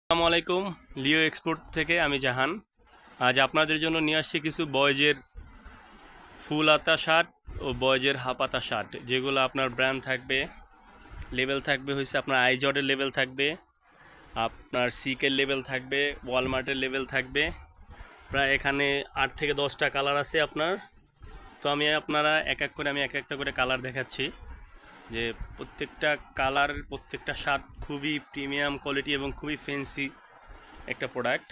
আসসালামু আলাইকুম। লিও এক্সপোর্ট থেকে আমি জাহান। আজ আপনাদের জন্য নিয়ে আসছি কিছু বয়েজের ফুল হাতা শার্ট ও বয়েজের হাফ হাতা শার্ট, যেগুলো আপনার ব্র্যান্ড থাকবে, লেবেল থাকবে হয়েছে আপনার আইজডের লেবেল থাকবে, আপনার সিকের লেবেল থাকবে, ওয়ালমার্টের লেবেল থাকবে। প্রায় এখানে 8 থেকে 10টা কালার আছে আপনার। তো আমি এক একটা করে কালার দেখাচ্ছি, যে প্রত্যেকটা কালার, প্রত্যেকটা শার্ট খুবই প্রিমিয়াম কোয়ালিটি এবং খুবই ফ্যান্সি একটা প্রোডাক্ট।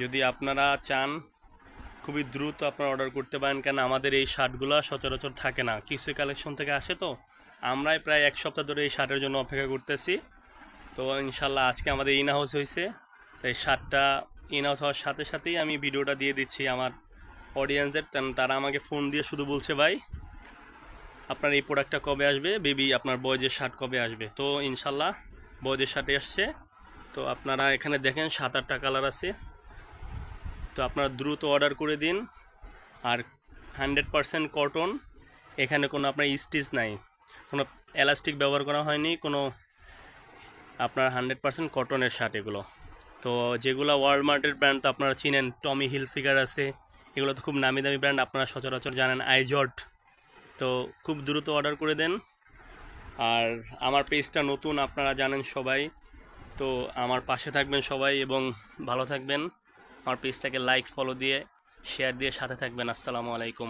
যদি আপনারা চান খুবই দ্রুত আপনারা অর্ডার করতে পারেন, কেন আমাদের এই শার্টগুলো সচরাচর থাকে না, কিছু কালেকশন থেকে আসে। তো আমরাই প্রায় এক সপ্তাহ ধরে এই শার্টের জন্য অপেক্ষা করতেছি। তো ইনশাল্লাহ আজকে আমাদের ইন হাউস হয়েছে, তাই শার্টটা ইন হাউস হওয়ার সাথে সাথেই আমি ভিডিওটা দিয়ে দিচ্ছি আমার অডিয়েন্সদের। তারা আমাকে ফোন দিয়ে শুধু বলছে, ভাই আপনার এই প্রোডাক্টটা কবে আসবে, বেবি আপনার বয়েজের শার্ট কবে আসবে। তো ইনশাল্লাহ বয়েজের শার্টে আসছে। তো আপনারা এখানে দেখেন 7-8টা কালার আছে। তো আপনারা দ্রুত অর্ডার করে দিন। আর 100% কটন, এখানে কোনো আপনার স্টিচ নাই, কোনো এলাস্টিক ব্যবহার করা হয়নি, কোনো আপনার 100% কটনের শার্ট এগুলো। তো যেগুলো ওয়ালমার্টের ব্র্যান্ড তো আপনারা চিনেন, টমি হিলফিগার আছে, এগুলো তো খুব নামি দামি ব্র্যান্ড, আপনারা সচরাচর জানেন আইজড। তো খুব দ্রুত অর্ডার করে দেন। আর আমার পেজটা নতুন, আপনারা জানেন সবাই। তো আমার পাশে থাকবেন সবাই এবং ভালো থাকবেন। আমার পেজটাকে লাইক ফলো দিয়ে শেয়ার দিয়ে সাথে থাকবেন। আসসালামু আলাইকুম।